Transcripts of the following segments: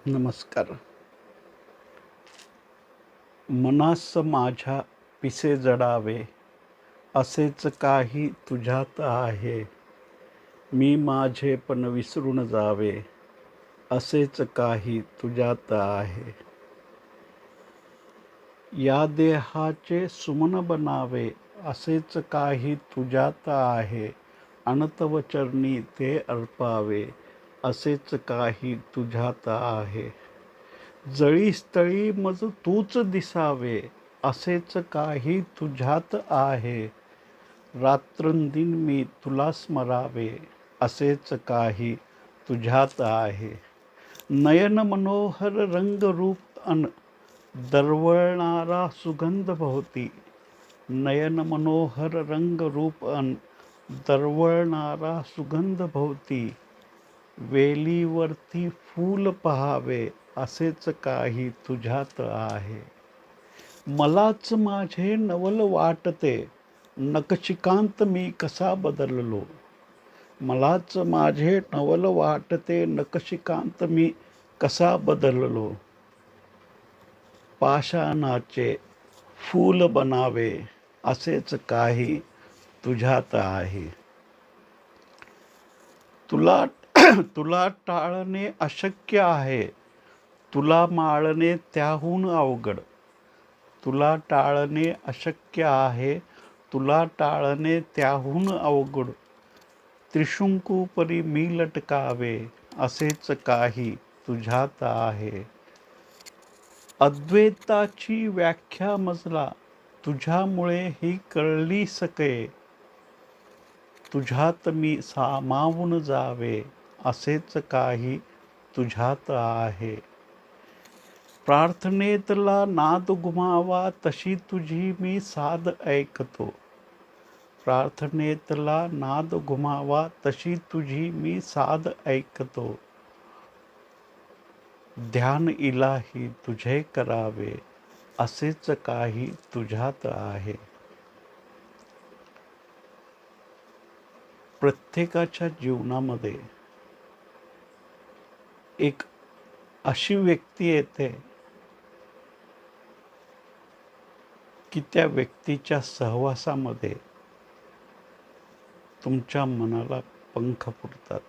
नमस्कार. मनास माझ्या पिसे जडावे, असेच काही तुझ्यात आहे. मी माझे पण विसरून जावे, असेच काही तुझ्यात आहे. या देहाचे सुमन बनावे, असेच काही तुझ्यात आहे. अनतव चरणी ते अर्पावे, असेच काही तुझ्यात आहे. जळीस्थळी मज तूच दिसावे, असेच काही तुझ्यात आहे. रात्रंदिन मी तुला स्मरावे, असेच काही तुझ्यात आहे. नयन मनोहर रंग रूप अन दरवळणारा सुगंध भोवती. नयन मनोहर रंग रूप अन दरवळणारा सुगंध भोवती. वेलीवरती फूल पहावे, असेच काही तुझ्यात आहे. मलाच माझे नवल वाटते, नखशिखांत मी कसा बदललो. मलाच माझे नवल वाटते, नखशिखांत मी कसा बदललो. पाषाणाचे फूल बनावे, असेच काही तुझ्यात आहे. तुला तुला टाळणे अशक्य आहे, तुला माळणे त्याहून अवघड. तुला टाळणे अशक्य आहे, तुला टाळणे त्याहून अवघड. त्रिशंकूपरी मी लटकावे, असेच काही तुझ्यात आहे. अद्वैताची व्याख्या मजला, तुझ्यामुळे ही कळली सके. तुझ्यात मी सामावून जावे, असेच काही तुझ्यात आहे. प्रार्थनेतला नाद गुमावा, तशी तुझी मी साद ऐकतो. प्रार्थनेतला नाद गुमावा, तशी तुझी मी साद ऐकतो. ध्यान इलाही तुझे करावे, असेच काही तुझ्यात आहे. प्रत्येकाच्या जीवनामध्ये एक अशी व्यक्ती येते की त्या व्यक्तीच्या सहवासामध्ये तुमच्या मनाला पंख फुटतात.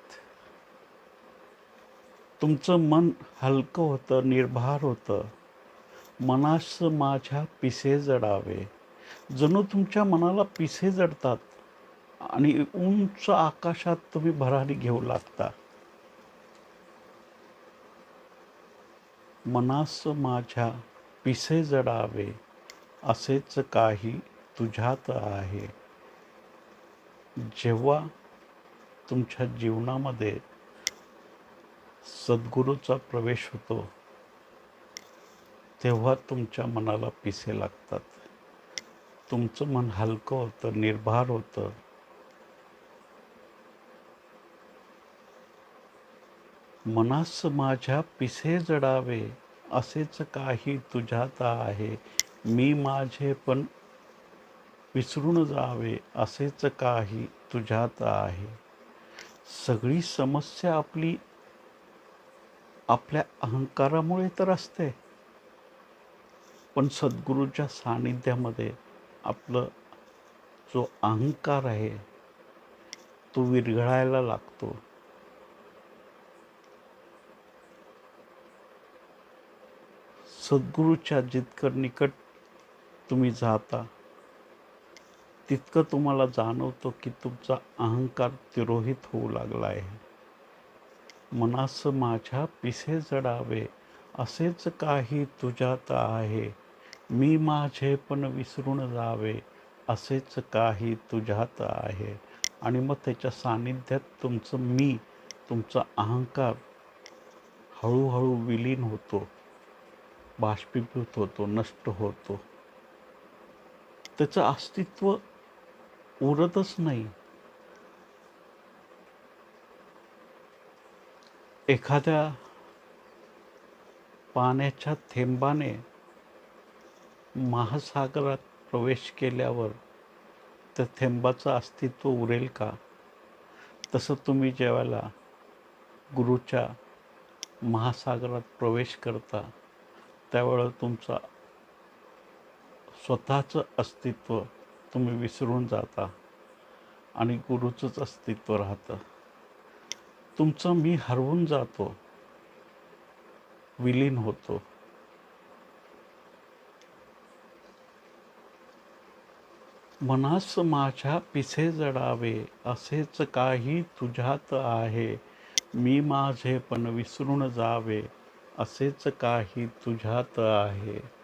तुमचं मन हलकं होतं, निर्भार होतं. मनास माझ्या पिसे जडावे, जणू तुमच्या मनाला पिसे जडतात आणि उंच आकाशात तुम्ही भरारी घेऊ लागता. मनास माझ्या पिसे जडावे, असेच काही तुझ्यात आहे. जेव्हा तुमच्या जीवनामध्ये सद्गुरूचा प्रवेश होतो, तेव्हा तुमच्या मनाला पिसे लागतात. तुमचं मन हलकं होतं, निर्भार होतं. मनास माझ्या पिसे जडावे, असेच काही तुझ्यात आहे. मी माझे पण विसरून जावे, असेच काही तुझ्यात आहे. सगळी समस्या आपल्या अहंकारामुळे तर असते, पण सद्गुरूच्या सानिध्यामध्ये आपलं जो अहंकार आहे तो विरघळायला लागतो. सद्गुरूच्या जितकं निकट तुम्ही जाता, तितकं तुम्हाला जाणवतं की तुमचा अहंकार तिरोहित होऊ लागला आहे. मनास माझ्या पिसे जडावे, असेच काही तुझ्यात आहे. मी माझे पण विसरून जावे, असेच काही तुझ्यात आहे. आणि मग त्याच्या सानिध्यात तुमचा अहंकार हळूहळू विलीन होतो, बाष्पीभूत होतो, नष्ट होतो. त्याचं अस्तित्व उरतच नाही. एखाद्या पाण्याच्या थेंबाने महासागरात प्रवेश केल्यावर त्या थेंबाचं अस्तित्व उरेल का? तसं तुम्ही जेव्हा गुरूच्या महासागरात प्रवेश करता त्यावेळेला तुमचा स्वतःचं अस्तित्व तुम्ही विसरून जाता आणि गुरुचंच अस्तित्व राहतं. तुमचं मी हरवून जातो, विलीन होतो. मनास माझ्या पिसे जडावे, असेच काही तुझ्यात आहे. मी माझे पण विसरून जावे, असेच काही तुझ्यात आहे.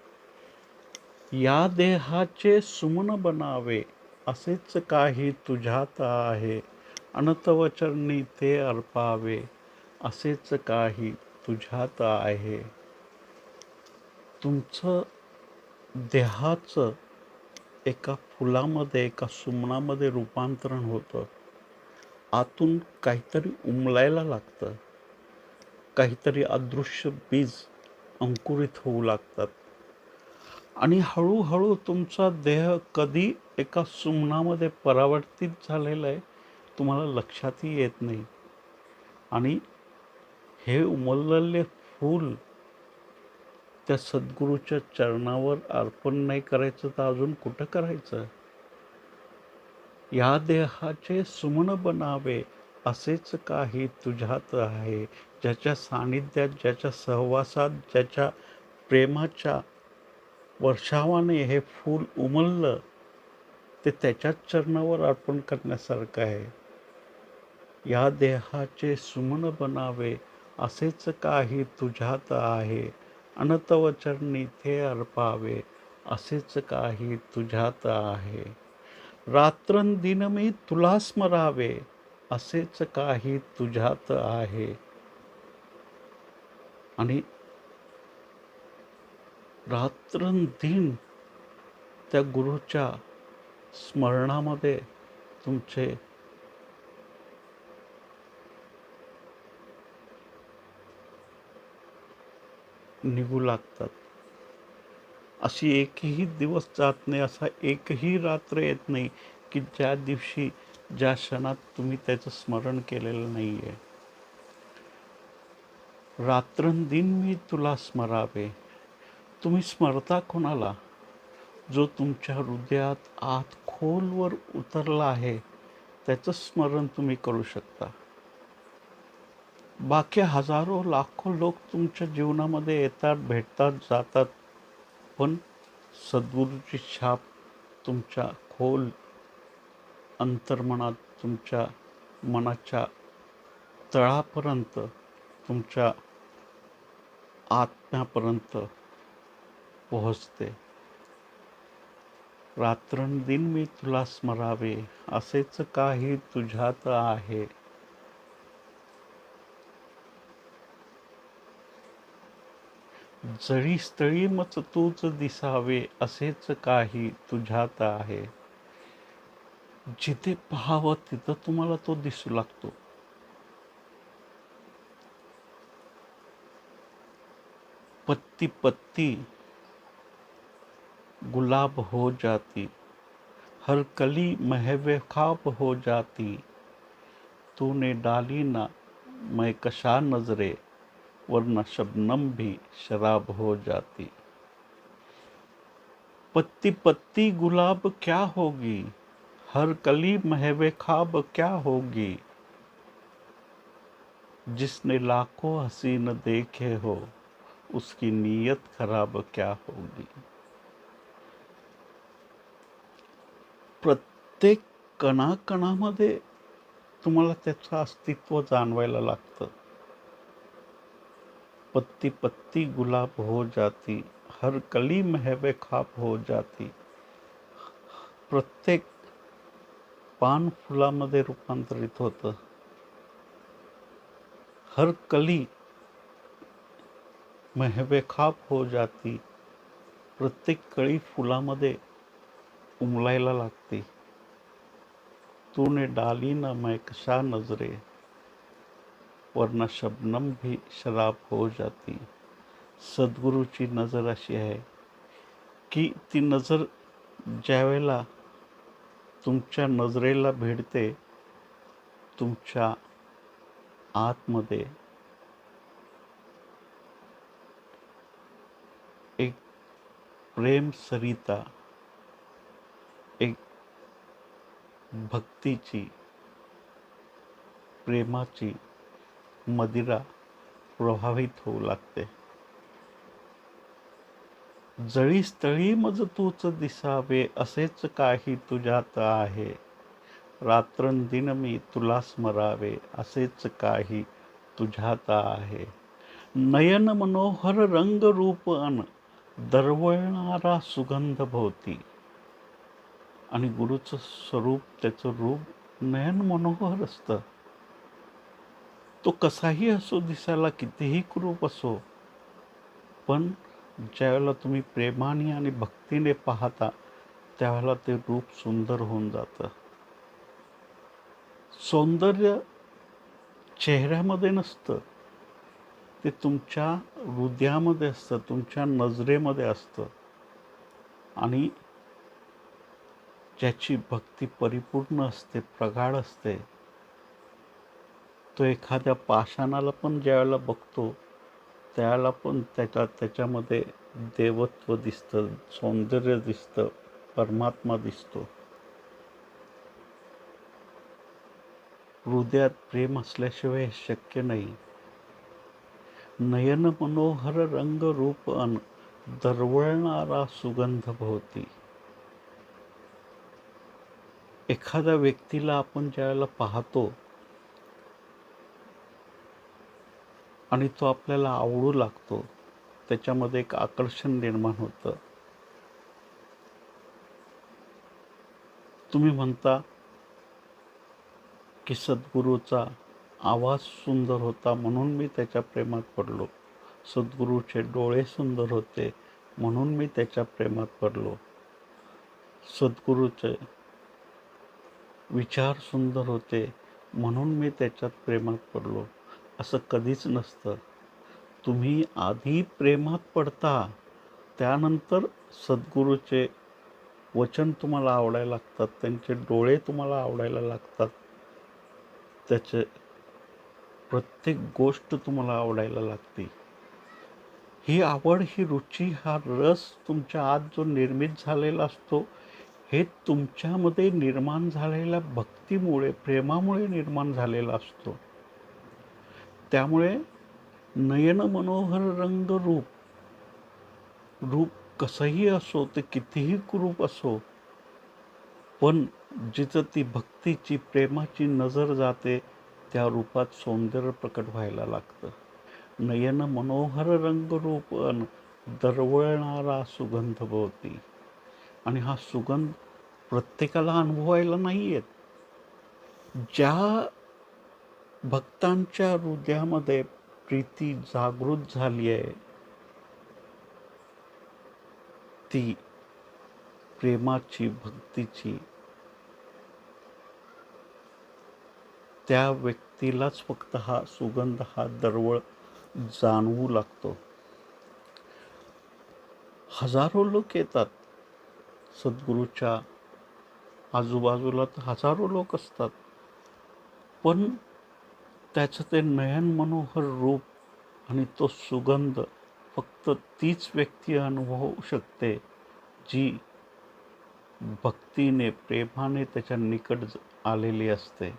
या देहाचे सुमन बनावे, असेच काही तुझ्यात आहे. अनतव चरणी ते अर्पावे, असेच काही तुझ्यात आहे. तुमचं देहाचं एका फुलामध्ये, एका सुमनामध्ये रूपांतरण होतं. आतून काहीतरी उमलायला लागतं, काहीतरी अदृश्य बीज अंकुरित होऊ लागतात आणि हळूहळू तुमचा देह कधी एका सुमनामध्ये परावर्तित झालेला आहे तुम्हाला लक्षातही येत नाही. आणि हे उमललेले फूल त्या सद्गुरूच्या चरणावर अर्पण नाही करायचं तर अजून कुठं करायचं. या देहाचे सुमन बनावे, असेच काही तुझ्यात आहे. ज्याच्या सानिध्यात, ज्याच्या सहवासात, ज्याच्या प्रेमाच्या वर्षावाने हे फूल उमललं ते त्याच्याच चरणावर अर्पण करण्यासारखं आहे. या देहाचे सुमन बनावे, असेच काही तुझ्यात आहे. अनतव चरणी ते अर्पावे, असेच काही तुझ्यात आहे. रात्रंदिन मी तुला स्मरावे, असेच काही तुझ्यात आहे. आणि रात्रंदिन त्या गुरुच्या स्मरणामध्ये तुमचे निघू लागतात. अशी एकही दिवस जात नाही, असा एकही रात्र येत नाही की ज्या दिवशी, ज्या क्षणात तुम्ही त्याचं स्मरण केलेलं नाही आहे. रात्रंदिन मी तुला स्मरावे. तुम्ही स्मरता कोणाला? जो तुमच्या हृदयात आत खोलवर उतरला आहे त्याचं स्मरण तुम्ही करू शकता. बाकी हजारो लाखो लोक तुमच्या जीवनामध्ये येतात, भेटतात, जातात, पण सद्गुरूची छाप तुमच्या खोल अंतर्मनात, तुमच्या मनाच्या तळापर्यंत, तुमच्या आत्म्यापर्यंत पोहोचते. रात्रंदिन मी तुला स्मरावे, असेच काही तुझ्यात आहे. जळी स्थळी मच तूच दिसावे, असेच काही तुझ्यात आहे. जिथे पाहावं तिथं तुम्हाला तो दिसू लागतो. पत्ती पत्ती गुलाब हो जाती, हर कली महवे खाब हो जाती. तूने डाली ना मैं कशा नजरे, वरना शबनम भी शराब हो जाती. पत्ती पत्ती गुलाब क्या होगी, हर कली महवे खाब क्या होगी. जिसने लाखों हसीन देखे हो, उसकी नीयत खराब क्या होगी. प्रत्येक कणाकणामध्ये तुम्हाला त्याचं अस्तित्व जाणवायला लागतं. पत्ती पत्ती गुलाब हो जाती, हर कली महवे खाब हो जाती. प्रत्येक पान फुलामध्ये रूपांतरित होतं. हर कली महवे खाब हो जाती. प्रत्येक कळी फुलामध्ये उमलायला लागते. तूने डाली ना मैं कशा नजरे, वरना शबनम भी शराब हो जाती. सद्गुरूची नजर अशी आहे की ती नजर ज्यावेळेला तुमच्या नजरेला भिडते, तुमच्या आतमध्ये प्रेम सरिता एक भक्तीची, प्रेमाची मदिरा प्रभावित होऊ लागते. जळी स्थळी मज तूच दिसावे, असेच काही तुझ्यात आहे. रात्रंदिन मी तुला स्मरावे, असेच काही तुझ्यात आहे. नयन मनोहर रंग रूप अन दरवळणारा सुगंध भोवती. आणि गुरुचं स्वरूप, त्याचं रूप नयन मनोहर असतं. तो कसाही असो, दिसायला कितीही क्रूप असो, पण ज्यावेळेला तुम्ही प्रेमाने आणि भक्तीने पाहता, त्यावेळेला ते रूप सुंदर होऊन जातं. सौंदर्य चेहऱ्यामध्ये नसतं, ते तुमच्या हृदयामध्ये असतं, तुमच्या नजरेमध्ये असतं. आणि ज्याची भक्ती परिपूर्ण असते, प्रगाढ असते, तो एखाद्या पाषाणाला पण ज्यावेळेला बघतो, त्यावेळेला पण त्याच्यामध्ये देवत्व दिसतं, सौंदर्य दिसतं, परमात्मा दिसतो. हृदयात प्रेम असल्याशिवाय हे शक्य नाही. नयन मनोहर रंग रूप अन दरवळणारा सुगंध भोवती. एखाद्या व्यक्तीला आपण ज्यावेळेला पाहतो आणि तो आपल्याला आवडू लागतो, त्याच्यामध्ये एक आकर्षण निर्माण होतं. तुम्ही म्हणता की सद्गुरूचा आवाज सुंदर होता म्हणून मी त्याच्या प्रेमात पडलो. सद्गुरूचे डोळे सुंदर होते म्हणून मी त्याच्या प्रेमात पडलो. सद्गुरूचे विचार सुंदर होते म्हणून मी त्याच्यात प्रेमात पडलो. असं कधीच नसतं. तुम्ही आधी प्रेमात पडता, त्यानंतर सद्गुरूचे वचन तुम्हाला आवडायला लागतात, त्यांचे डोळे तुम्हाला आवडायला लागतात, त्याचे प्रत्येक गोष्ट तुम्हाला आवडायला लागते. ही आवड, ही रुची, हा रस तुमच्या आत जो निर्मित झालेला असतो, हे तुमच्यामध्ये निर्माण झालेल्या भक्तीमुळे, प्रेमामुळे निर्माण झालेला असतो. त्यामुळे नयन मनोहर रंग रूप कसंही असो, ते कितीही कुरूप असो, पण जिथं ती भक्तीची, प्रेमाची नजर जाते, त्या रूपात सौंदर्य प्रकट व्हायला लागतं. नयन मनोहर रंग रूप अन दरवळणारा सुगंध भोवती. आणि हा सुगंध प्रत्येकाला अनुभवायला नाही येत. ज्या भक्तांच्या हृदयामध्ये प्रीती जागृत झाली आहे, ती प्रेमाची, भक्तीची, त्या व्यक्तीलाच फक्त हा सुगंध, हा दरवळ जाणवू लागतो. हजारो लोक येतात सद्गुरूच्या आजूबाजूला, तर हजारो लोक असतात, पण त्याचं ते नयन मनोहर रूप आणि तो सुगंध फक्त तीच व्यक्ती अनुभवू शकते, जी भक्तीने, प्रेमाने त्याच्या निकट आलेली असते.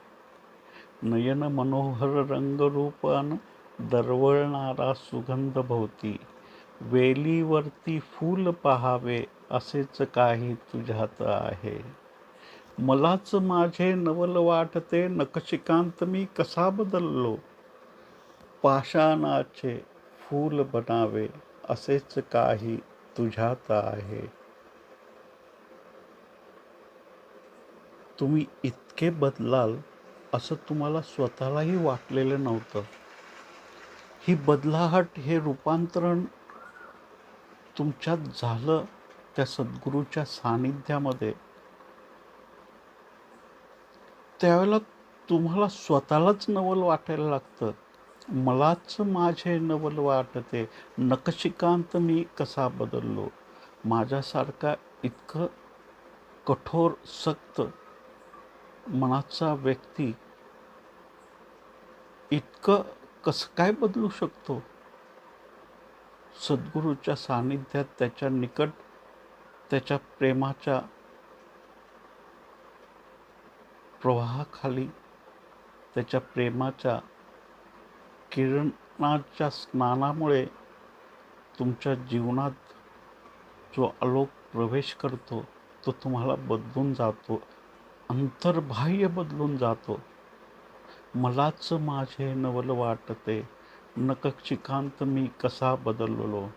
नयन मनोहर रंगरूपन दरवळणारा सुगंध भोवती. वेलीवरती फूल पहावे, असेच काही तुझ्यात आहे. मलाच माझे नवल वाटते, नखशिकांत मी कसा बदललो. पाषाणाचे फूल बनावे, असेच काही तुझ्यात आहे. तुम्ही इतके बदलाल असं तुम्हाला स्वतःलाही वाटलेलं नव्हतं. ही बदलाहट, हे रूपांतरण तुमच्यात झालं त्या सद्गुरूच्या सानिध्यामध्ये. त्यावेळेला तुम्हाला स्वतःलाच नवल वाटायला लागतं. मलाच माझे नवल वाटते, नखशिकांत मी कसा बदललो. माझ्यासारखा इतकं कठोर, सक्त मनाचा व्यक्ती इतकं कसं काय बदलू शकतो. सद्गुरूच्या सानिध्यात, त्याच्या निकट त्याच्या प्रेमाच्या प्रवाहाखाली, त्याच्या प्रेमाच्या किरणाच्या स्नानामुळे तुमच्या जीवनात जो आलोक प्रवेश करतो तो तुम्हाला बदलून जातो, अंतर्बाह्य बदलून जातो. मलाच माझे नवल वाटते, नखशिखांत मी कसा बदललो.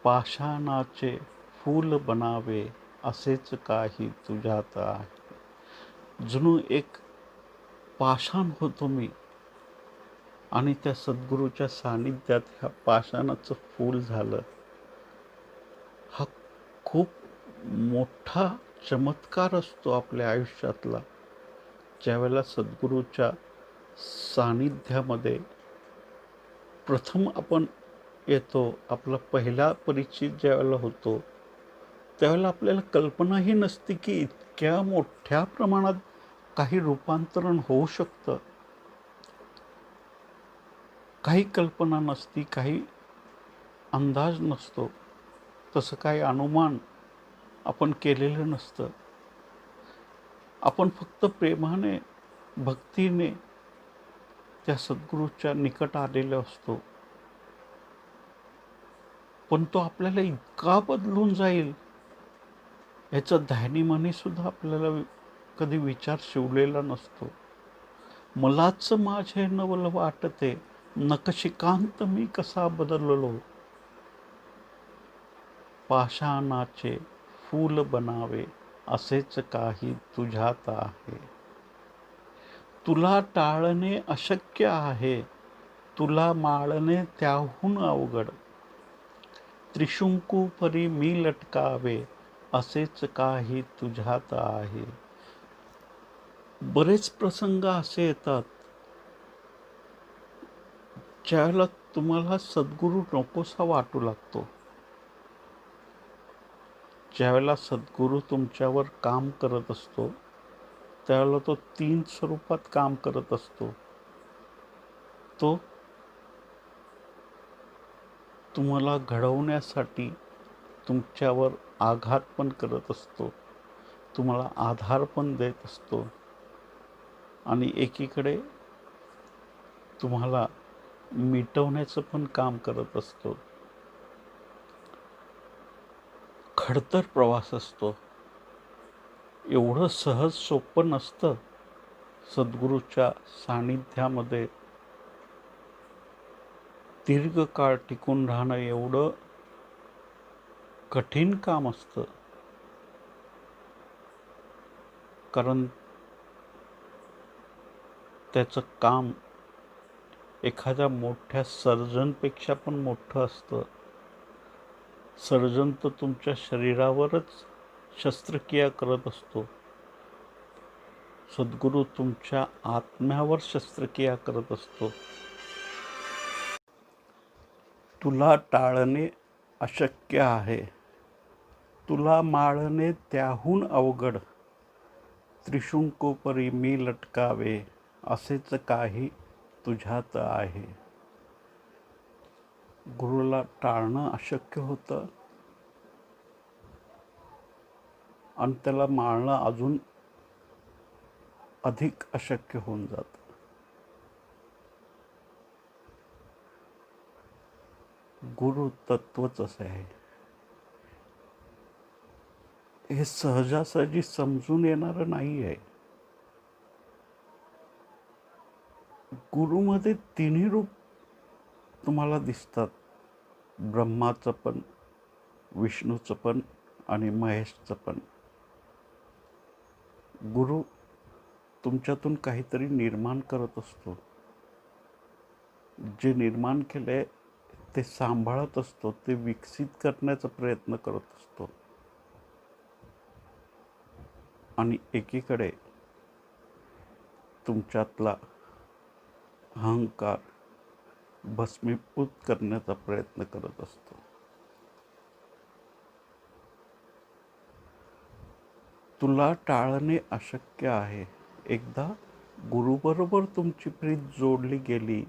पाषाणाचे फूल बनावे, असेच काही तुझ्यात आहे. जणू एक पाषाण होतो मी, आणि त्या सद्गुरूच्या सानिध्यात ह्या पाषाणाचं फूल झालं. हा खूप मोठा चमत्कार असतो आपल्या आयुष्यातला. ज्यावेळेला सद्गुरूच्या सानिध्यामध्ये प्रथम आपण येतो, आपला पहिला परिचित ज्यावेळेला होतो, त्यावेळेला आपल्याला कल्पनाही नसते की इतक्या मोठ्या प्रमाणात काही रूपांतरण होऊ शकतं. काही कल्पना नसती, काही अंदाज नसतो, तसं काही अनुमान आपण केलेलं नसतं. आपण फक्त प्रेमाने, भक्तीने त्या सद्गुरूच्या निकट आलेलो असतो. पण तो आपल्याला इतका बदलून जाईल याचं ध्यानीमनी सुद्धा आपल्याला कधी विचार शिवलेला नसतो. मलाच माझे नवल वाटते, नखशिखांत मी कसा बदललो. पाषाणाचे फूल बनावे, असेच काही तुझ्यात आहे. तुला टाळणे अशक्य आहे, तुला माळणे त्याहून अवघड. त्रिशंकू परी मी लटकावे, असेच काही तुझ्यात आहे. बरेच प्रसंग असे येतात ज्यावेळेला तुम्हाला सद्गुरू नकोसा वाटू लागतो. ज्यावेळेला सद्गुरू तुमच्यावर काम करत असतो, त्यावेळेला तो 3 स्वरूपात काम करत असतो. तो तुम्हाला घडवण्यासाठी तुमच्यावर आघात पण करत असतो, तुम्हाला आधार पण देत असतो, आणि एकीकडे तुम्हाला मिटवण्याचं पण काम करत असतो. खडतर प्रवास असतो. एवढं सहज सोपं नसतं सद्गुरूच्या सानिध्यामध्ये दीर्घकाळ टिकून राहणं. एवढं कठीण काम असतं, कारण त्याचं काम एखाद्या मोठ्या सर्जनपेक्षा पण मोठं असतं. सर्जन तर तुमच्या शरीरावरच शस्त्रक्रिया करत असतो, सद्गुरू तुमच्या आत्म्यावर शस्त्रक्रिया करत असतो. तुला टाळणे अशक्य आहे, तुला माळणे त्याहून अवघड. त्रिशंकूपरी मी लटकावे, असेच काही तुझ्यात आहे. गुरुला टाळणं अशक्य होतं, आणि त्याला माळणं अजून अधिक अशक्य होऊन जातं. गुरु तत्वच असे आहे. हे सहजासहजी समजून येणारं नाही आहे. गुरुमध्ये तिन्ही रूप तुम्हाला दिसतात, ब्रह्माचं पण, विष्णूचं पण आणि महेशचं पण. गुरु तुमच्यातून काहीतरी निर्माण करत असतो. जे निर्माण केले ते सांभाळत असतो, ते विकसित करण्याचा प्रयत्न करत असतो. आणि एकीकडे तुमच्यातला अहंकार भस्मीभूत करण्याचा प्रयत्न करत असतो. तुला टाळणे अशक्य आहे. एकदा गुरुबरोबर तुमची प्रीत जोडली गेली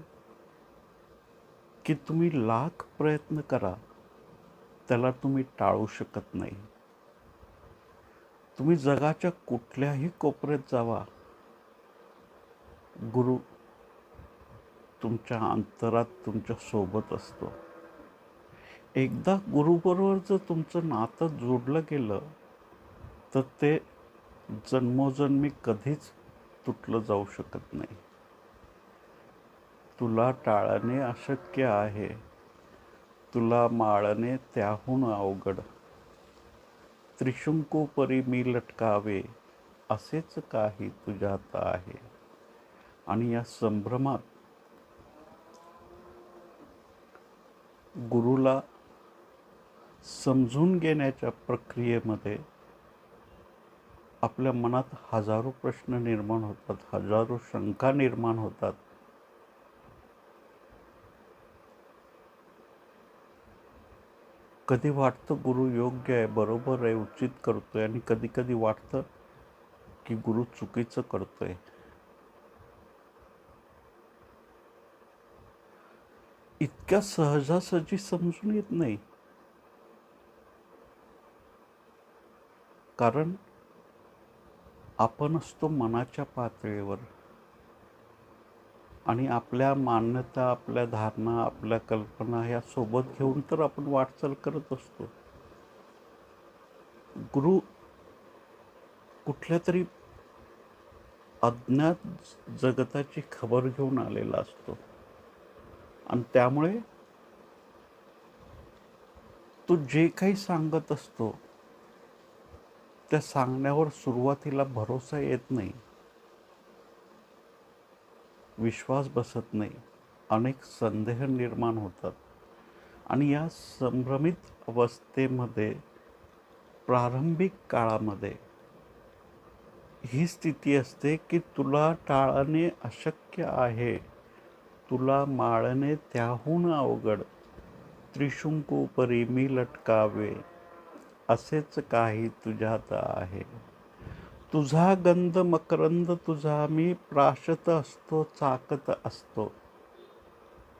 की तुम्ही लाख प्रयत्न करा त्याला तुम्ही टाळू शकत नाही. तुम्ही जगाच्या कुठल्याही कोपऱ्यात जावा, गुरु तुमच्या अंतरात तुमच्या सोबत असतो. एकदा गुरुबरोबर जर तुमचं नातं जोडलं गेलं तर ते जन्मोजन्मी कधीच तुटलं जाऊ शकत नाही. तुला टाळणे अशक्य आहे, तुला माळणे त्याहून अवघड. त्रिशंकू परी मी लटकावे, असेच काही तुझ्यात आहे. आणि या संभ्रमात गुरुला समजून घेण्याच्या प्रक्रियेमध्ये आपल्या मनात हजारो प्रश्न निर्माण होतात, हजारो शंका निर्माण होतात. कधी वाटतं गुरु योग्य आहे, बरोबर आहे, उचित करतोय, आणि कधी कधी वाटतं की गुरु चुकीचं करतोय. इतक्या सहजासहजी समजून येत नाही, कारण आपण असतो मनाच्या पातळीवर आणि आपल्या मान्यता, आपल्या धारणा, आपल्या कल्पना ह्या सोबत घेऊन तर आपण वाटचाल करत असतो. गुरु कुठल्या तरी अज्ञात जगताची खबर घेऊन आलेला असतो आणि त्यामुळे तो जे काही सांगत असतो त्या सांगण्यावर सुरुवातीला भरोसा येत नाही, विश्वास बसत नाही, अनेक संदेह निर्माण होतात. आणि या संभ्रमित अवस्थेमध्ये प्रारंभिक काळामध्ये ही स्थिती असते की तुला टाळणे अशक्य आहे, तुला माळणे त्याहून अवघड. त्रिशंकू परी मी लटकावे, असेच काही तुझ्यात आहे. तुझा गंध मकरंद तुझा मी, प्राशत असतो चाकत असतो.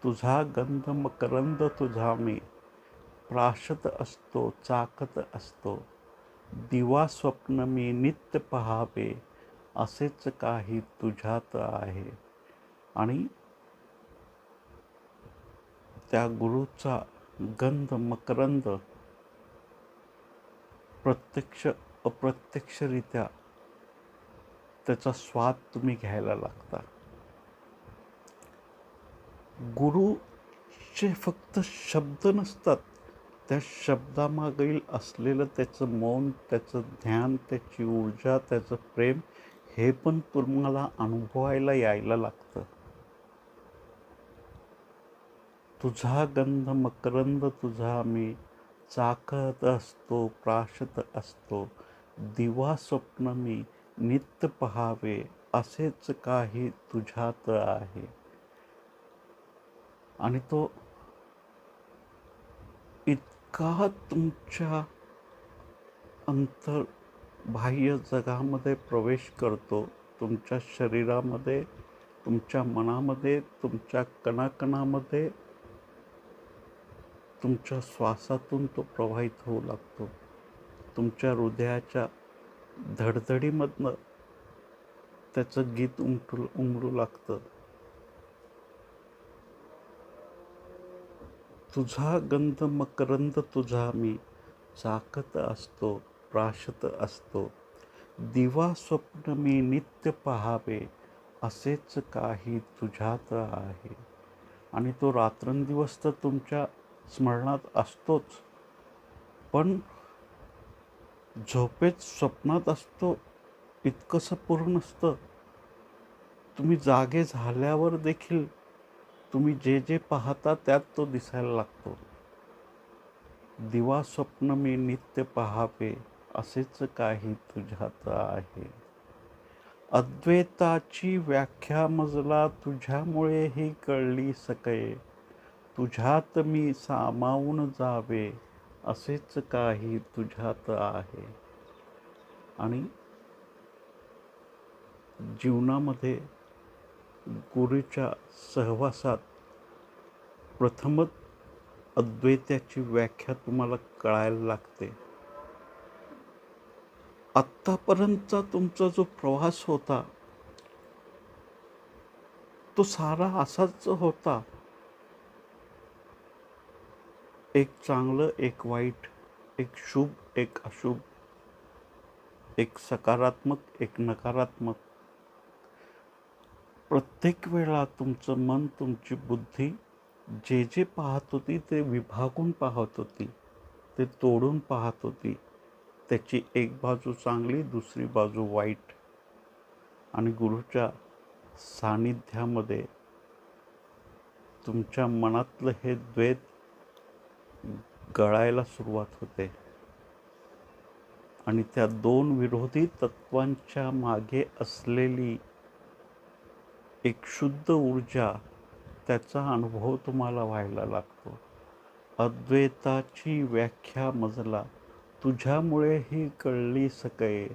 तुझा गंध मकरंद तुझा मी, प्राशत असतो चाकत असतो. दिवा स्वप्न मी नित्य पहावे, असेच काही तुझ्यात आहे. आणि त्या गुरुचा गंध मकरंद प्रत्यक्ष अप्रत्यक्षरित्या त्याचा स्वाद तुम्ही घ्यायला लागता. गुरुचे फक्त शब्द नसतात, त्या शब्दामागील असलेलं त्याचं मौन, त्याचं ध्यान, त्याची ऊर्जा, त्याचं प्रेम, हे पण तुम्हाला अनुभवायला यायला लागतं. तुझा गंध मकरंद तुझा मी, चाकत असतो प्राशत असतो. दिवा स्वप्न मी नित्य पहावे, असेच काही तुझ्यात आहे. आणि तो इतका तुमच्या बाह्य जगामध्ये प्रवेश करतो, तुमच्या शरीरामध्ये, तुमच्या मनामध्ये, तुमच्या कणाकणामध्ये, तुमच्या श्वासातून तो प्रवाहित होऊ लागतो. तुमच्या हृदयाच्या धडधडीमधनं त्याचं गीत उमटू लागतं. तुझा गंध मकरंद तुझा मी, चाकत असतो प्राशत असतो. दिवा स्वप्न मी नित्य पहावे, असेच काही तुझ्यात आहे. आणि तो रात्रंदिवस तर तुमच्या स्मरणात असतोच, पण झोपेत स्वप्नात असतो इतकंसं पूर्ण नसतं. तुम्ही जागे झाल्यावर देखील तुम्ही जे जे पाहता त्यात तो दिसायला लागतो. दिवा स्वप्न मी नित्य पहावे, असेच काही तुझ्यात आहे. अद्वैताची व्याख्या मजला तुझ्यामुळे ही कळली सके. तुझ्यात मी सामावून जावे, असेच काही तुझ्यात आहे. आणि जीवनामध्ये गुरुच्या सहवासात प्रथमच अद्वैताची व्याख्या तुम्हाला कळायला लागते. आत्तापर्यंतचा तुमचा जो प्रवास होता तो सारा असाच होता. एक चांगलं, एक वाईट, एक शुभ, एक अशुभ, एक सकारात्मक, एक नकारात्मक. प्रत्येक वेळा तुमचं मन, तुमची बुद्धी जे जे पाहत होती ते विभागून पाहत होती, ते तोडून पाहत होती. त्याची एक बाजू चांगली, दुसरी बाजू वाईट. आणि गुरुच्या सानिध्यामध्ये तुमच्या मनातलं हे द्वैत गळायला सुरुवात होते. आणि त्या दोन विरोधी तत्वांच्या मागे असलेली एक शुद्ध ऊर्जा, त्याचा अनुभव तुम्हाला व्हायला लागतो. अद्वैताची व्याख्या मजला, तुझ्यामुळे ही कळली सकळे,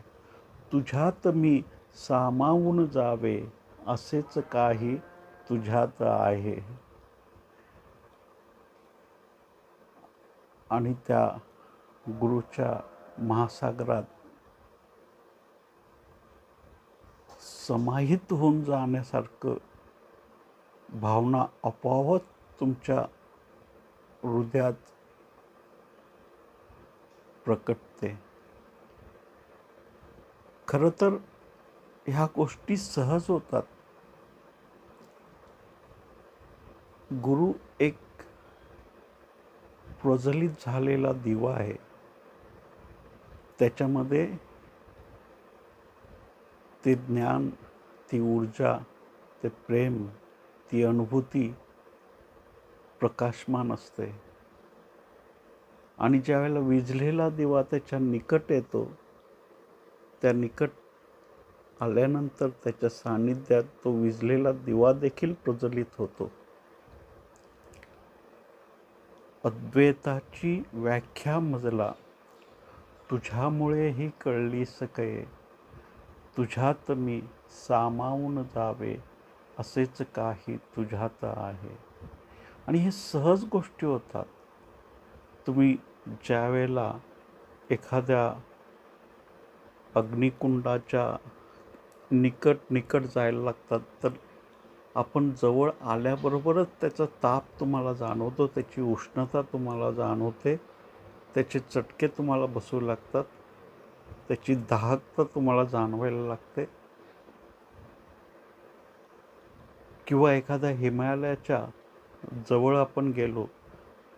तुझ्यात मी सामावून जावे, असेच काही तुझ्यात आहे. आणि त्या गुरुच्या महासागरात समाहित होऊन जाण्यासारखं भावना आपोआप तुमच्या हृदयात प्रकटते. खरं तर ह्या गोष्टी सहज होतात. गुरु एक प्रज्वलित झालेला दिवा आहे. त्याच्यामध्ये ते ज्ञान, ती ऊर्जा, ते प्रेम, ती अनुभूती प्रकाशमान असते. आणि ज्यावेळेला विझलेला दिवा त्याच्या निकट येतो, त्या निकट आल्यानंतर त्याच्या सानिध्यात तो विझलेला दिवा देखील प्रज्वलित होतो. अद्वैताची व्याख्या मजला, तुझ्यामुळे ही कळली सकळे, तुझ्यात मी सामावून जावे, असेच काही तुझ्यात आहे. आणि हे सहज गोष्टी होतात. तुम्ही ज्या वेळेला एखाद्या अग्निकुंडाच्या निकट जायला लागतात, तर आपण जवळ आल्याबरोबरच त्याचा ताप तुम्हाला जाणवतो, त्याची उष्णता तुम्हाला जाणवते, त्याचे चटके तुम्हाला बसू लागतात, त्याची दाहकता तुम्हाला जाणवायला लागते. किंवा एखाद्या हिमालयाच्या जवळ आपण गेलो,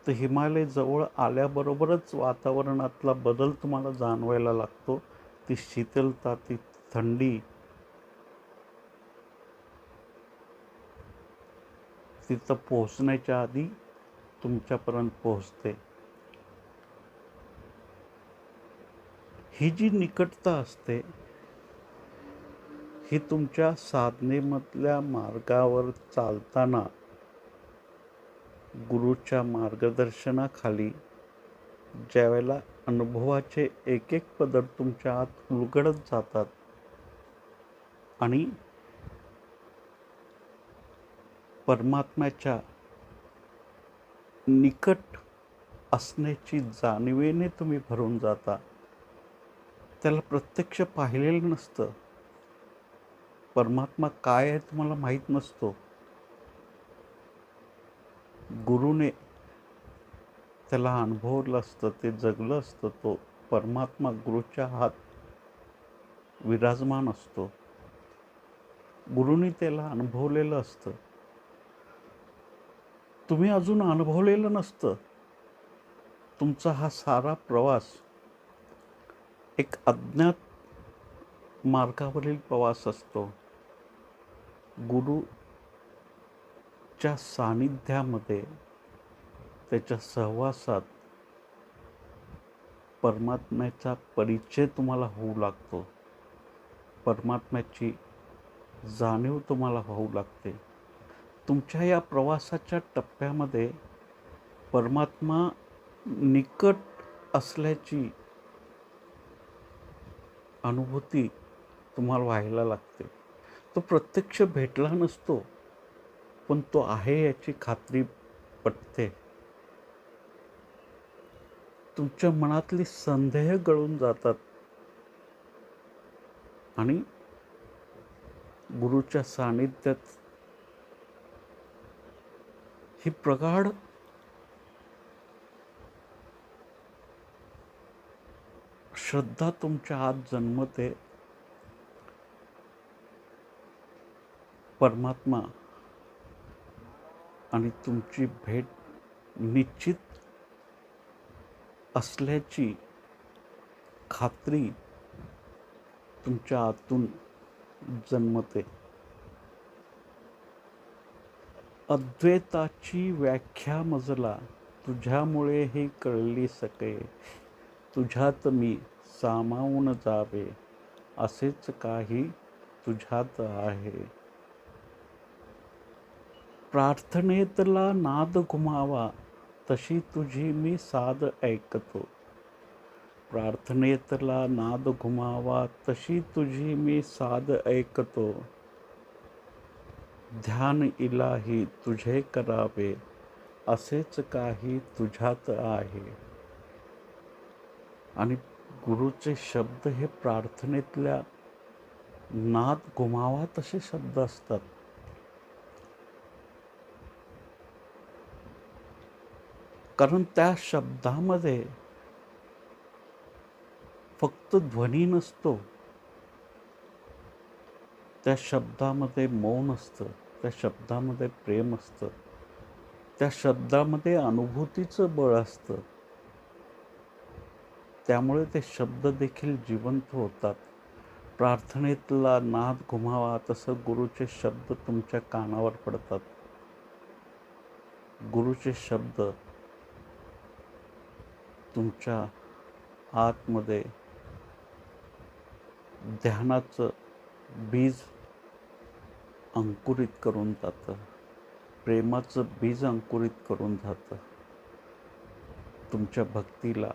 तर हिमालय जवळ आल्याबरोबरच वातावरणातला बदल तुम्हाला जाणवायला लागतो. ती शीतलता, ती थंडी, तिथं पोहोचण्याच्या आधी तुमच्यापर्यंत पोहोचते. ही जी निकटता असते, ही तुमच्या साधनेमधल्या मार्गावर चालताना गुरुच्या मार्गदर्शनाखाली ज्यावेळेला अनुभवाचे एक एक पदर तुमच्या आत उलगडत जातात आणि परमात्म्याच्या निकट असण्याची जाणीवेने तुम्ही भरून जाता. त्याला प्रत्यक्ष पाहिलेलं नसतं. परमात्मा काय आहे तुम्हाला माहीत नसतो. गुरुने त्याला अनुभवलं असतं, ते जगलं असतं. तो परमात्मा गुरुच्या हात विराजमान असतो. गुरुने त्याला अनुभवलेलं असतं. तुम्ही अजून अनुभवलेलं नसतं. तुमचा हा सारा प्रवास एक अज्ञात मार्गावरील प्रवास असतो. गुरुच्या सानिध्यामध्ये, त्याच्या सहवासात परमात्म्याचा परिचय तुम्हाला होऊ लागतो. परमात्म्याची जाणीव तुम्हाला होऊ लागते. तुमच्या या प्रवासाच्या टप्प्यामध्ये परमात्मा निकट असल्याची अनुभूती तुम्हाला व्हायला लागते. तो प्रत्यक्ष भेटला नसतो, पण तो आहे याची खात्री पटते. तुमच्या मनातली संदेह गळून जातात आणि गुरुच्या सानिध्यात ही प्रगाढ श्रद्धा तुमच्या आत जन्मते. परमात्मा आणि तुमची भेट निश्चित असल्याची खात्री तुमच्या आतून जन्मते. अद्वैताची व्याख्या मजला तुझ्यामुळे ही कळली सके. तुझ्यात मी सामावून जावे असेच काही तुझ्यात आहे. प्रार्थनेतला नाद घुमावा तशी तुझी मी साद ऐकतो. प्रार्थनेतला नाद घुमावा तशी तुझी मी साद ऐकतो. ध्यान इलाही तुझे करावे असेच काही तुझ्यात आहे. आणि गुरुचे शब्द हे प्रार्थनेतल्या नाद घुमावा तसे शब्द असतात. कारण त्या शब्दामध्ये फक्त ध्वनी नसतो, त्या शब्दामध्ये मौन असतं, त्या शब्दामध्ये प्रेम असतं, त्या शब्दामध्ये अनुभूतीचं बळ असतं. त्यामुळे ते शब्द देखील जिवंत होतात. प्रार्थनेतला नाद घुमावा तसं गुरुचे शब्द तुमच्या कानावर पडतात. गुरुचे शब्द तुमच्या आतमध्ये ध्यानाचं बीज अंकुरित करून जातं. प्रेमाचं बीज अंकुरित करून जातं. तुमच्या भक्तीला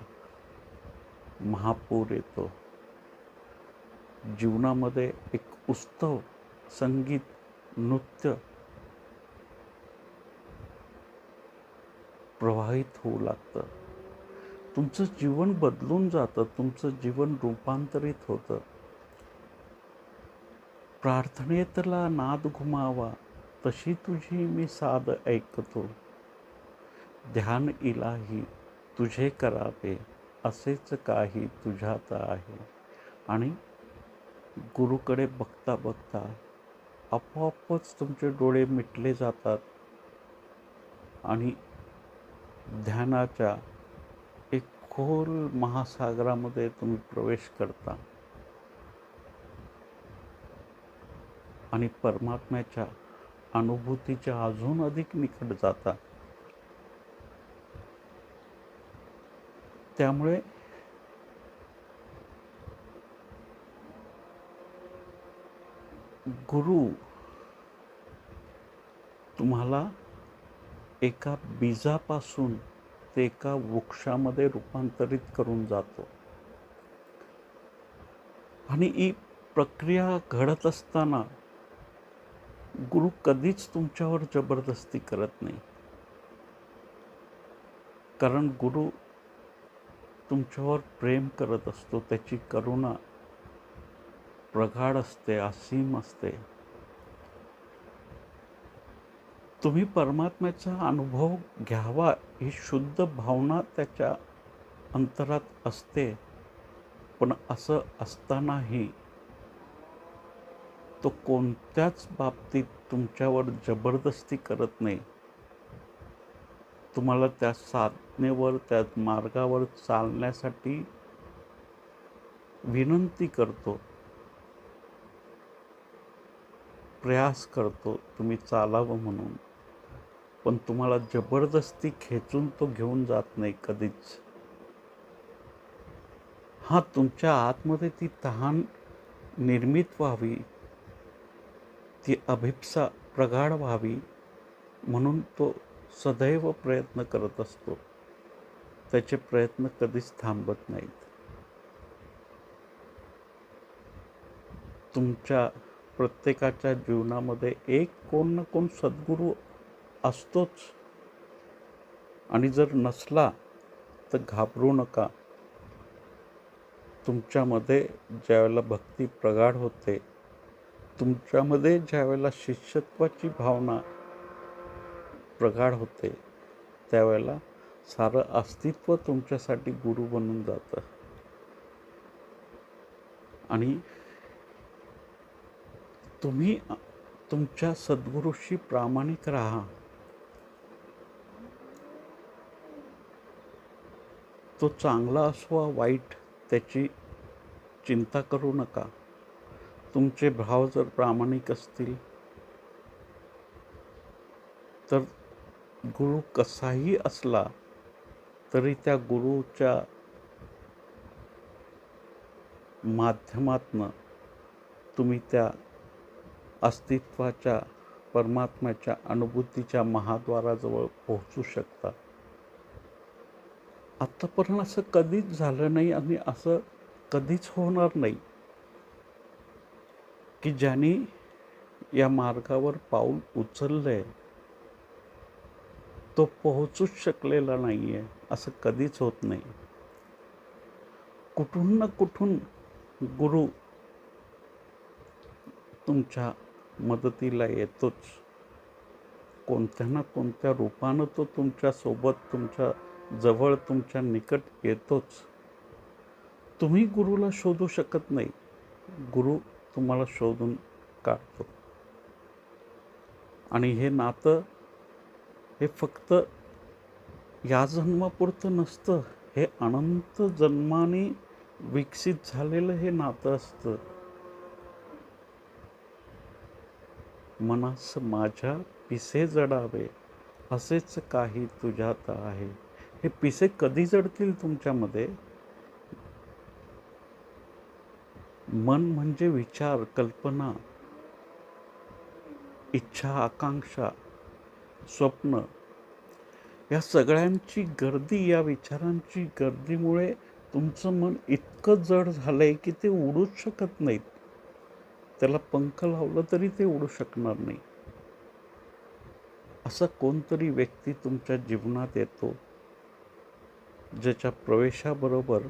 महापूर येतो. जीवनामध्ये एक उत्सव, संगीत, नृत्य प्रवाहित होऊ लागतं. तुमचं जीवन बदलून जातं. तुमचं जीवन रूपांतरित होतं. प्रार्थनेतला नाद घुमावा तशी तुझी मी साद ऐकतो. ध्यान इलाही तुझे करावे असेच काही तुझ्यात आहे. आणि गुरुकडे बघता बघता आपोआपच तुमचे डोळे मिटले जातात आणि ध्यानाच्या एक खोल महासागरामध्ये तुम्ही प्रवेश करता आणि परमात्म्याच्या अनुभूतीच्या अजून अधिक निकट जाता. त्यामुळे गुरु तुम्हाला एका बीजापासून ते एका वृक्षामध्ये रूपांतरित करून जातो. आणि ही प्रक्रिया घडत असताना गुरु कधीच तुमच्यावर जबरदस्ती करत नाही. कारण गुरु तुमच्यावर प्रेम करत असतो. त्याची करुणा प्रगाढ असते, असीम असते. तुम्ही परमात्म्याचा अनुभव घ्यावा ही शुद्ध भावना त्याच्या अंतरात असते. पण असं असतानाही तो कोणत्याच बाबतीत तुमच्यावर जबरदस्ती करत नाही. तुम्हाला त्या साधनेवर, त्या मार्गावर चालण्यासाठी विनंती करतो, प्रयास करतो तुम्ही चालावं म्हणून. पण तुम्हाला जबरदस्ती खेचून तो घेऊन जात नाही कधीच. हा, तुमच्या आतमध्ये ती तहान निर्मित व्हावी, ती अभिप्सा प्रगाढ व्हावी म्हणून तो सदैव प्रयत्न करत असतो. त्याचे प्रयत्न कधीच थांबत नाहीत. तुमच्या प्रत्येकाच्या जीवनामध्ये एक कोण ना कोण सद्गुरू असतोच. आणि जर नसला फक्त घाबरू नका. तुमच्यामध्ये ज्यावेळेला भक्ती प्रगाढ होते, तुमच्यामध्ये ज्यावेळेला शिष्यत्वाची भावना प्रगाढ होते, त्यावेळेला सारं अस्तित्व तुमच्यासाठी गुरु बनून जातं. आणि तुम्ही तुमच्या सद्गुरूशी प्रामाणिक राहा. तो चांगला असो वा वाईट, त्याची चिंता करू नका. तुमचे भाव जर प्रामाणिक असतील तर गुरु कसाही असला तरी त्या गुरुच्या माध्यमातनं तुम्ही त्या अस्तित्वाच्या परमात्म्याच्या अनुभूतीच्या महाद्वाराजवळ पोहोचू शकता. आत्तापर्यंत असं कधीच झालं नाही आणि असं कधीच होणार नाही की ज्यांनी या मार्गावर पाऊल उचललंय तो पोहोचूच शकलेला नाही आहे. असं कधीच होत नाही. कुठून ना कुठून गुरु तुमच्या मदतीला येतोच. कोणत्या ना कोणत्या रूपानं तो तुमच्यासोबत, तुमच्या जवळ, तुमच्या निकट येतोच. तुम्ही गुरुला शोधू शकत नाही, गुरु तुम्हाला शोधून काढतो. आणि हे नातं हे फक्त या जन्मापुरतं नसतं, हे अनंत जन्माने विकसित झालेलं हे नातं असतं. मनास माझ्या पिसे जडावे, असेच काही तुझ्यात आहे. हे पिसे कधी जडतील तुमच्यामध्ये? मन म्हणजे विचार, कल्पना, इच्छा, आकांक्षा, स्वप्न, या सगळ्यांची गर्दी, या विचारांची गर्दीमुळे तुमचं मन इतकं जड झालंय की ते उडूच शकत नाहीत. त्याला पंख लावलं तरी ते उडू शकणार नाही. असा कोणतरी व्यक्ती तुमच्या जीवनात येतो ज्याच्या प्रवेशाबरोबर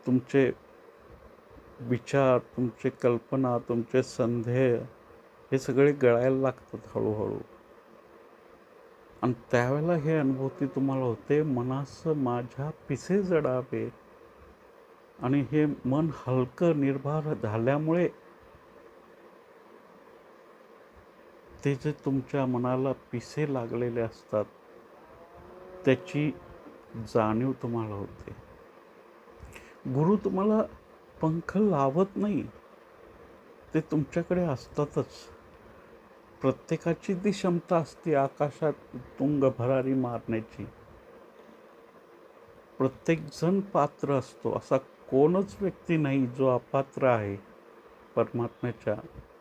तुमचे विचार, तुमचे कल्पना, तुमचे संदेह हे सगळे गळायला लागतात हळूहळू. आणि त्यावेळेला हे अनुभूती तुम्हाला होते, मनास माझ्या पिसे जडावे. आणि हे मन हलकं निर्भर झाल्यामुळे ते जे तुमच्या मनाला पिसे लागलेले असतात त्याची जाणीव तुम्हाला होते. गुरु तुम्हाला पंख लावत नाही, ते तुमच्याकडे असतातच. प्रत्येकाची ती क्षमता असते आकाशात तुंग भरारी मारण्याची. प्रत्येक जण पात्र असतो. असा कोणच व्यक्ती नाही जो अपात्र आहे परमात्म्याच्या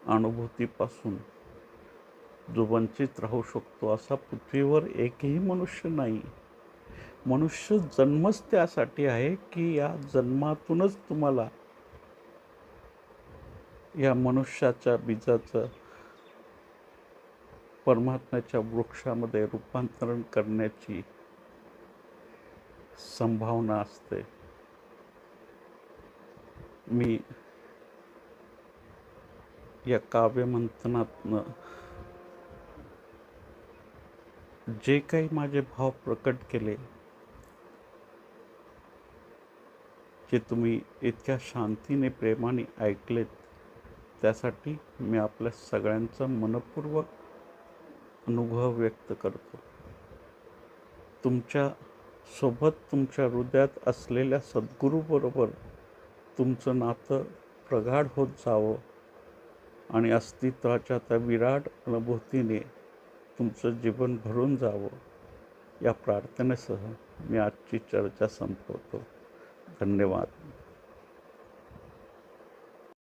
अनुभूतीपासून, जो वंचित राहू शकतो. असा पृथ्वीवर एकही मनुष्य नाही. मनुष्य जन्मच त्यासाठी आहे की या जन्मातूनच तुम्हाला या मनुष्याच्या बीजाचं परमात्म्याच्या वृक्षामध्ये रूपांतरण करण्याची संभावना असते. मी या काव्यमंथनातनं जे काही माझे भाव प्रकट केले, जे तुम्ही इतक्या शांतीने, प्रेमाने ऐकलेत, त्यासाठी मी आपल्या सगळ्यांचा मनपूर्वक अनुभव व्यक्त करतो. तुमच्या सोबत, तुमच्या हृदयात असलेल्या सद्गुरूबरोबर तुमचं नातं प्रगाढ होत जावं आणि अस्तित्वाच्या त्या विराट अनुभूतीने तुमचं जीवन भरून जावं, या प्रार्थनेसह मी आजची चर्चा संपवतो. धन्यवाद.